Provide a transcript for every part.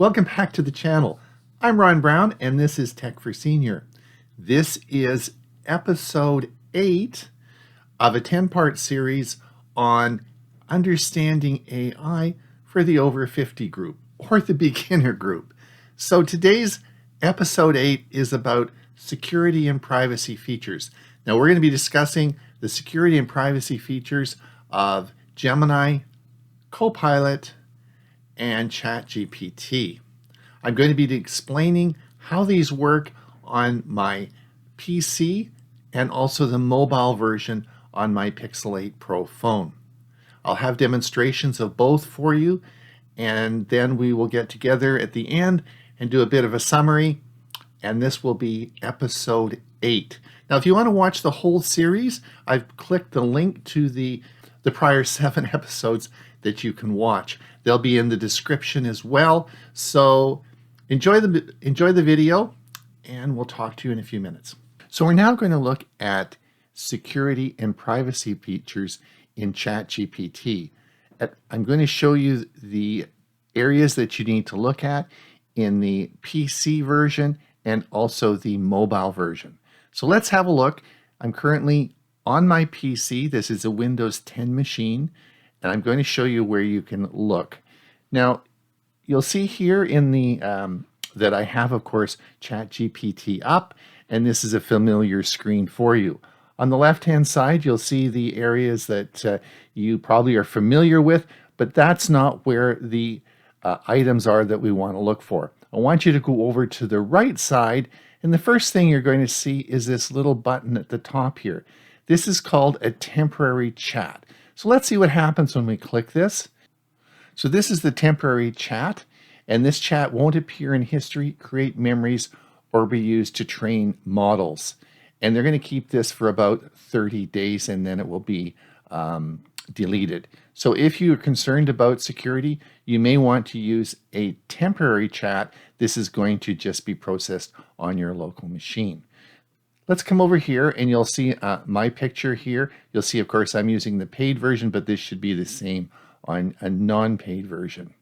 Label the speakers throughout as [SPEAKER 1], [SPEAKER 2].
[SPEAKER 1] Welcome back to the channel. I'm Ron Brown and this is Tech for Senior. This is episode 8 of a 10-part series on understanding AI for the over 50 group or the beginner group. So today's episode 8 is about security and privacy features. Now we're going to be discussing the security and privacy features of Gemini, Copilot, and ChatGPT. I'm going to be explaining how these work on my PC and also the mobile version on my Pixel 8 Pro phone. I'll have demonstrations of both for you, and then we will get together at the end and do a bit of a summary, and this will be episode 8. Now, if you want to watch the whole series, I've clicked the link to the prior 7 episodes that you can watch. They'll be in the description as well. So enjoy the video, and we'll talk to you in a few minutes. So we're now going to look at security and privacy features in ChatGPT. I'm going to show you the areas that you need to look at in the PC version and also the mobile version. So let's have a look. I'm currently on my PC. This is a Windows 10 machine, and I'm going to show you where you can look. Now, you'll see here in the that I have, of course, ChatGPT up, and this is a familiar screen for you. On the left-hand side, you'll see the areas that you probably are familiar with, but that's not where the items are that we want to look for. I want you to go over to the right side, and the first thing you're going to see is this little button at the top here. This is called a temporary chat. So let's see what happens when we click this. So this is the temporary chat, and this chat won't appear in history, create memories, or be used to train models. And they're going to keep this for about 30 days, and then it will be deleted. So if you're concerned about security, you may want to use a temporary chat. This is going to just be processed on your local machine. Let's come over here, and you'll see my picture here. You'll see, of course, I'm using the paid version, but this should be the same on a non-paid version.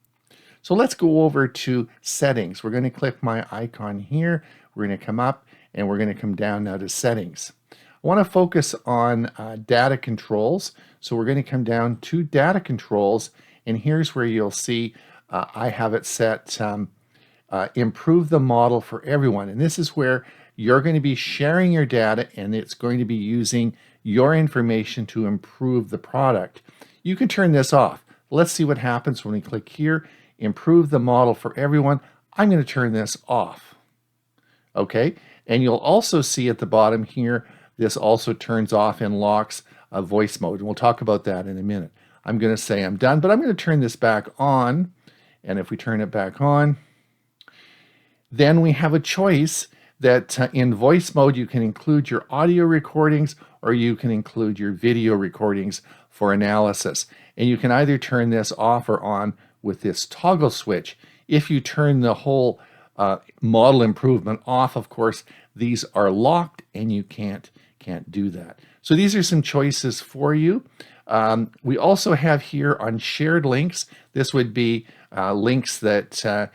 [SPEAKER 1] So let's go over to settings. We're going to click my icon here. We're going to come up, and we're going to come down now to settings. I want to focus on data controls. So we're going to come down to data controls, and here's where you'll see I have it set improve the model for everyone. And this is where you're going to be sharing your data, and it's going to be using your information to improve the product. You can turn this off. Let's see what happens when we click here, improve the model for everyone. I'm going to turn this off. Okay, and you'll also see at the bottom here, this also turns off and locks voice mode, and we'll talk about that in a minute. I'm going to say I'm done, but I'm going to turn this back on, and if we turn it back on, then we have a choice that in voice mode you can include your audio recordings or you can include your video recordings for analysis. And you can either turn this off or on with this toggle switch. If you turn the whole model improvement off, of course, these are locked and you can't do that. So these are some choices for you. We also have here on shared links, this would be links that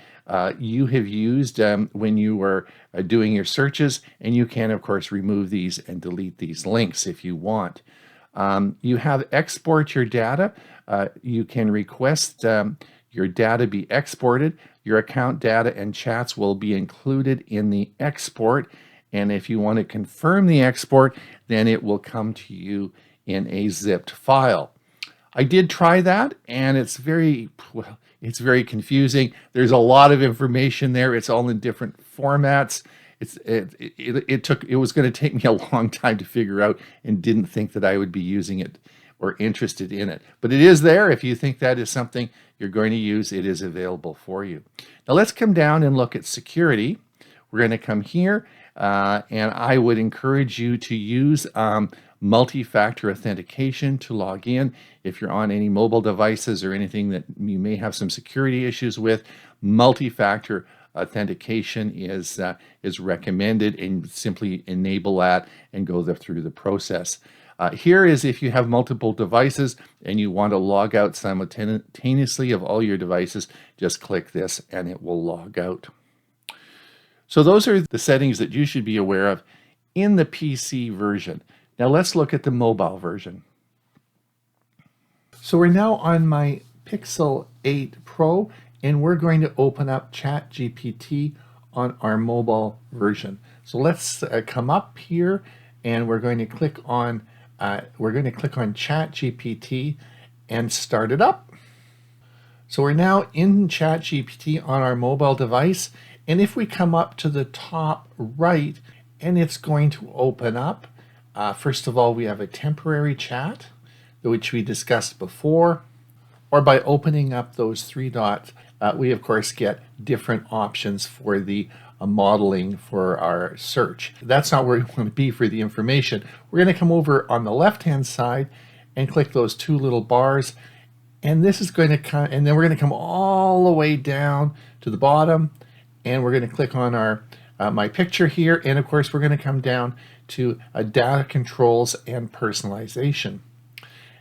[SPEAKER 1] you have used when you were doing your searches, and you can, of course, remove these and delete these links if you want. You have export your data. You can request your data be exported. Your account data and chats will be included in the export, and if you want to confirm the export, then it will come to you in a zipped file. I did try that, and it's very confusing. There's a lot of information there. It's all in different formats. It was going to take me a long time to figure out, and didn't think that I would be using it or interested in it. But it is there. If you think that is something you're going to use, it is available for you. Now let's come down and look at security. We're going to come here, and I would encourage you to use multi-factor authentication to log in. If you're on any mobile devices or anything that you may have some security issues with, multi-factor authentication is recommended, and simply enable that and go through the process. Here is if you have multiple devices and you want to log out simultaneously of all your devices, just click this and it will log out. So those are the settings that you should be aware of in the PC version. Now let's look at the mobile version. So we're now on my Pixel 8 Pro, and we're going to open up ChatGPT on our mobile version. So let's come up here, and we're going to click on ChatGPT and start it up. So we're now in ChatGPT on our mobile device, and if we come up to the top right, and it's going to open up. First of all, we have a temporary chat, which we discussed before, or by opening up those three dots, we of course get different options for the modeling for our search. That's not where we want to be for the information. We're going to come over on the left-hand side and click those two little bars, and this is going to come, and then we're going to come all the way down to the bottom, and we're going to click on our my picture here, and of course we're going to come down to data controls and personalization.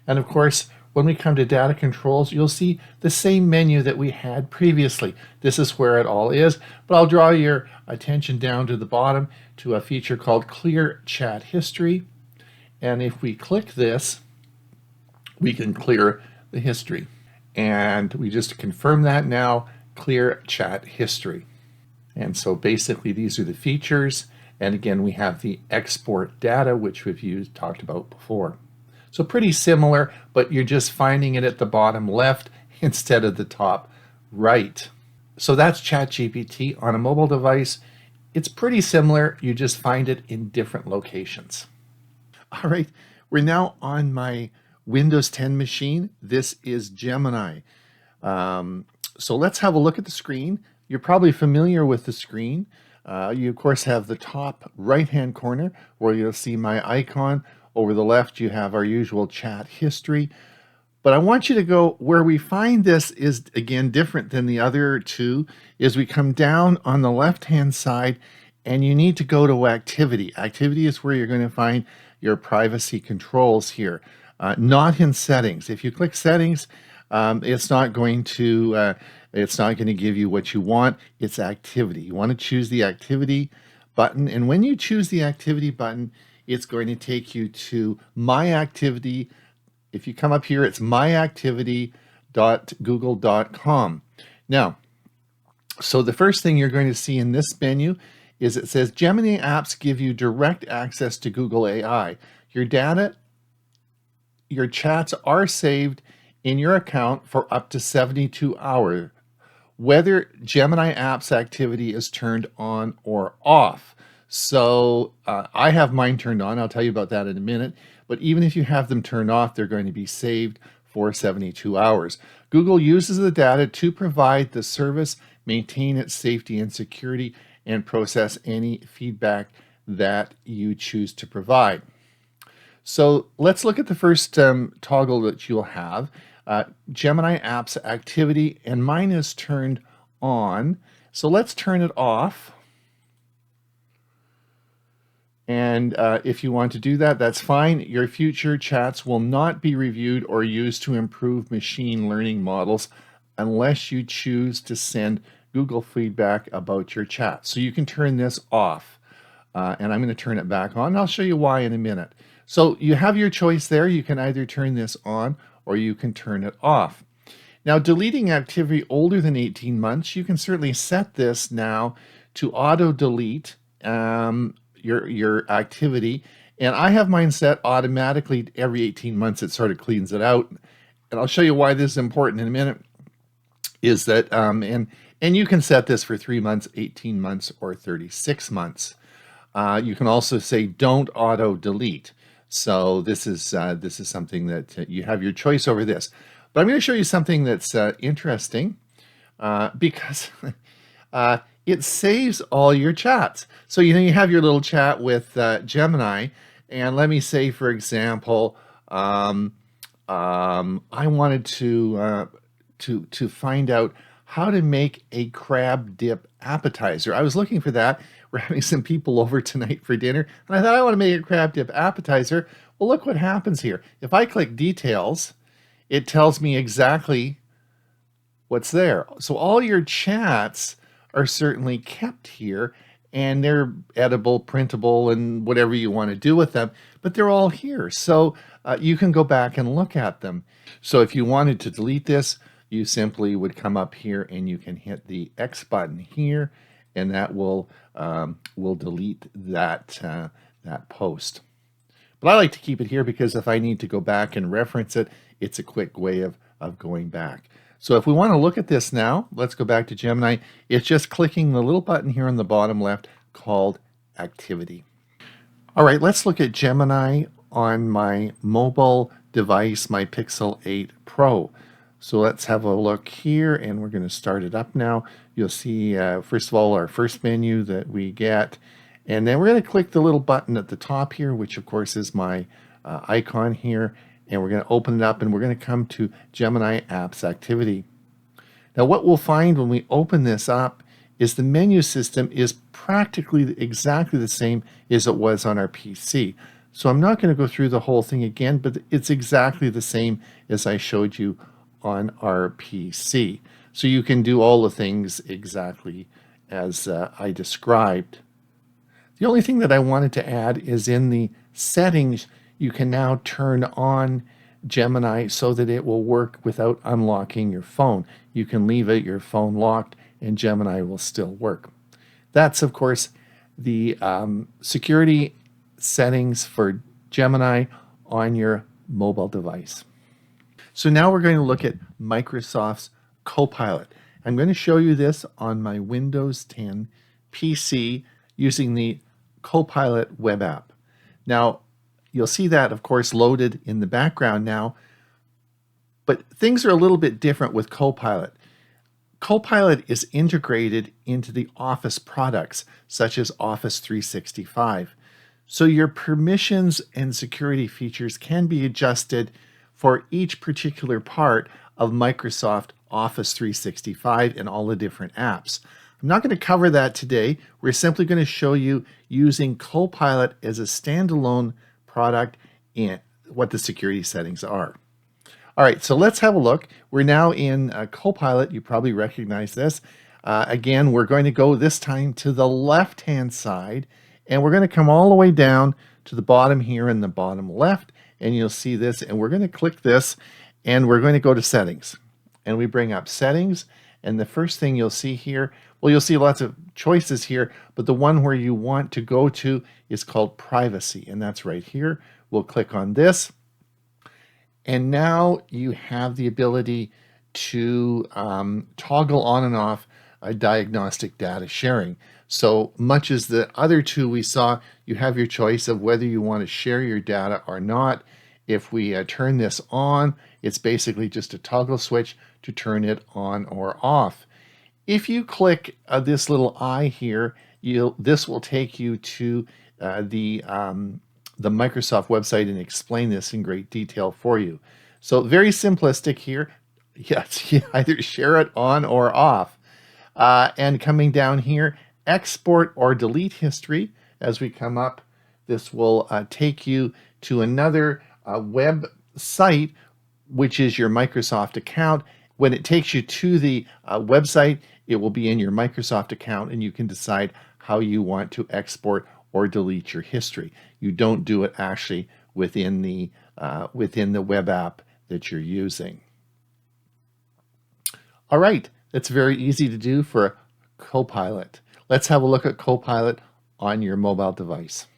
[SPEAKER 1] And of course, when we come to data controls, you'll see the same menu that we had previously. This is where it all is, but I'll draw your attention down to the bottom to a feature called Clear Chat History. And if we click this, we can clear the history. And we just confirm that now, Clear Chat History. And so basically these are the features. And again, we have the export data, which we've talked about before. So pretty similar, but you're just finding it at the bottom left instead of the top right. So that's ChatGPT on a mobile device. It's pretty similar. You just find it in different locations. All right, we're now on my Windows 10 machine. This is Gemini. So let's have a look at the screen. You're probably familiar with the screen. You of course have the top right-hand corner where you'll see my icon. Over the left, you have our usual chat history. But I want you to go where we find this is, again, different than the other two, is we come down on the left-hand side, and you need to go to activity. Activity is where you're going to find your privacy controls here, not in settings. If you click settings, it's not going to give you what you want. It's activity. You want to choose the activity button, and when you choose the activity button, it's going to take you to My Activity. If you come up here, it's myactivity.google.com. Now, so the first thing you're going to see in this menu is it says Gemini apps give you direct access to Google AI. Your data, your chats are saved in your account for up to 72 hours, whether Gemini apps activity is turned on or off. So I have mine turned on. I'll tell you about that in a minute. But even if you have them turned off, they're going to be saved for 72 hours. Google uses the data to provide the service, maintain its safety and security, and process any feedback that you choose to provide. So let's look at the first toggle that you'll have. Gemini apps activity, and mine is turned on. So let's turn it off. And if you want to do that, that's fine. Your future chats will not be reviewed or used to improve machine learning models unless you choose to send Google feedback about your chat. So you can turn this off. And I'm going to turn it back on. I'll show you why in a minute. So you have your choice there. You can either turn this on or you can turn it off. Now, deleting activity older than 18 months, you can certainly set this now to auto-delete your activity, and I have mine set automatically every 18 months. It sort of cleans it out, and I'll show you why this is important in a minute. Is that and you can set this for 3 months, 18 months, or 36 months. You can also say don't auto delete. So this is something that you have your choice over this. But I'm going to show you something that's interesting because it saves all your chats. So you have your little chat with Gemini, and let me say, for example, I wanted to find out how to make a crab dip appetizer. I was looking for that. We're having some people over tonight for dinner, and I thought I want to make a crab dip appetizer. Well, look what happens here. If I click details, it tells me exactly what's there. So all your chats are certainly kept here, and they're edible, printable, and whatever you want to do with them, but they're all here. So you can go back and look at them. So if you wanted to delete this, you simply would come up here and you can hit the X button here, and that will delete that, that post. But I like to keep it here because if I need to go back and reference it, it's a quick way of going back. So if we want to look at this now, let's go back to Gemini. It's just clicking the little button here on the bottom left called Activity. All right, let's look at Gemini on my mobile device, my Pixel 8 Pro. So let's have a look here, and we're going to start it up now. You'll see, first of all, our first menu that we get. And then we're going to click the little button at the top here, which of course is my icon here. And we're going to open it up, and we're going to come to Gemini Apps Activity. Now what we'll find when we open this up is the menu system is practically exactly the same as it was on our PC. So I'm not going to go through the whole thing again, but it's exactly the same as I showed you on our PC. So you can do all the things exactly as I described. The only thing that I wanted to add is in the settings, you can now turn on Gemini so that it will work without unlocking your phone. You can leave your phone locked and Gemini will still work. That's, of course, the security settings for Gemini on your mobile device. So now we're going to look at Microsoft's Copilot. I'm going to show you this on my Windows 10 PC using the Copilot web app. Now, you'll see that, of course, loaded in the background now, but things are a little bit different with Copilot. Copilot is integrated into the Office products, such as Office 365. So your permissions and security features can be adjusted for each particular part of Microsoft Office 365 and all the different apps. I'm not going to cover that today. We're simply going to show you using Copilot as a standalone product and what the security settings are. All right, so let's have a look. We're now in Copilot. You probably recognize this. Again, we're going to go this time to the left-hand side, and we're going to come all the way down to the bottom here in the bottom left, and you'll see this, and we're going to click this, and we're going to go to Settings. And we bring up Settings, and the first thing you'll see here, well, you'll see lots of choices here, but the one where you want to go to is called Privacy, and that's right here. We'll click on this, and now you have the ability to toggle on and off diagnostic data sharing. So much as the other two we saw, you have your choice of whether you want to share your data or not. If we turn this on, it's basically just a toggle switch to turn it on or off. If you click this little eye here, this will take you to the Microsoft website and explain this in great detail for you. So very simplistic here. Yes, you either share it on or off. And coming down here, export or delete history. As we come up, this will take you to another web site, which is your Microsoft account. When it takes you to the website, it will be in your Microsoft account, and you can decide how you want to export or delete your history. You don't do it actually within the web app that you're using. All right, that's very easy to do for Copilot. Let's have a look at Copilot on your mobile device.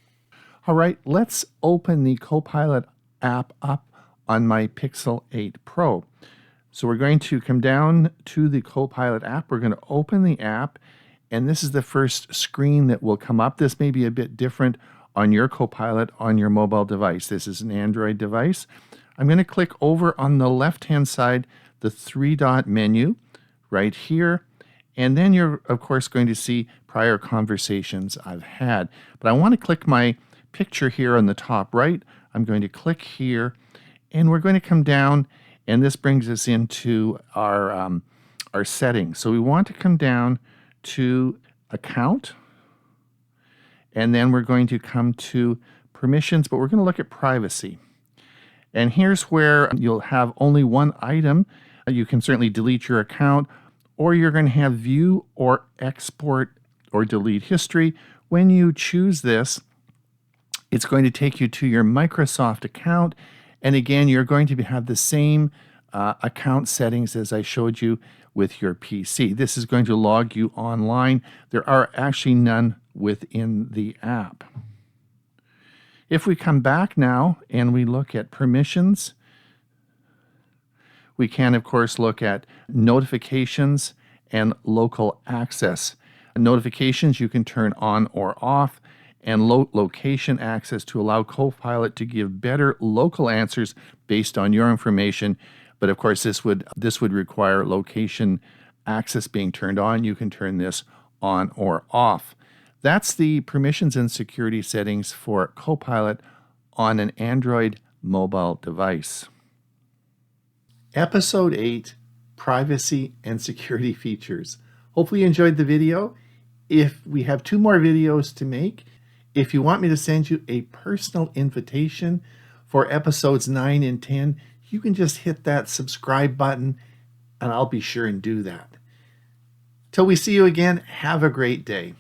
[SPEAKER 1] All right, let's open the Copilot app up on my Pixel 8 Pro. So we're going to come down to the Copilot app. We're going to open the app, and this is the first screen that will come up. This may be a bit different on your Copilot on your mobile device. This is an Android device. I'm going to click over on the left-hand side, the three-dot menu right here, and then you're, of course, going to see prior conversations I've had. But I want to click my picture here on the top right. I'm going to click here, and we're going to come down, and this brings us into our settings. So we want to come down to Account, and then we're going to come to permissions, but we're going to look at privacy. And here's where you'll have only one item. You can certainly delete your account, or you're going to have view or export or delete history. When you choose this, it's going to take you to your Microsoft account. And again, you're going to have the same account settings as I showed you with your PC. This is going to log you online. There are actually none within the app. If we come back now and we look at permissions, we can, of course, look at notifications and local access. Notifications you can turn on or off, and location access to allow Copilot to give better local answers based on your information. But of course, this would require location access being turned on. You can turn this on or off. That's the permissions and security settings for Copilot on an Android mobile device. Episode 8, Privacy and Security Features. Hopefully you enjoyed the video. If we have 2 more videos to make, if you want me to send you a personal invitation for episodes 9 and 10, you can just hit that subscribe button and I'll be sure and do that. Till we see you again, have a great day.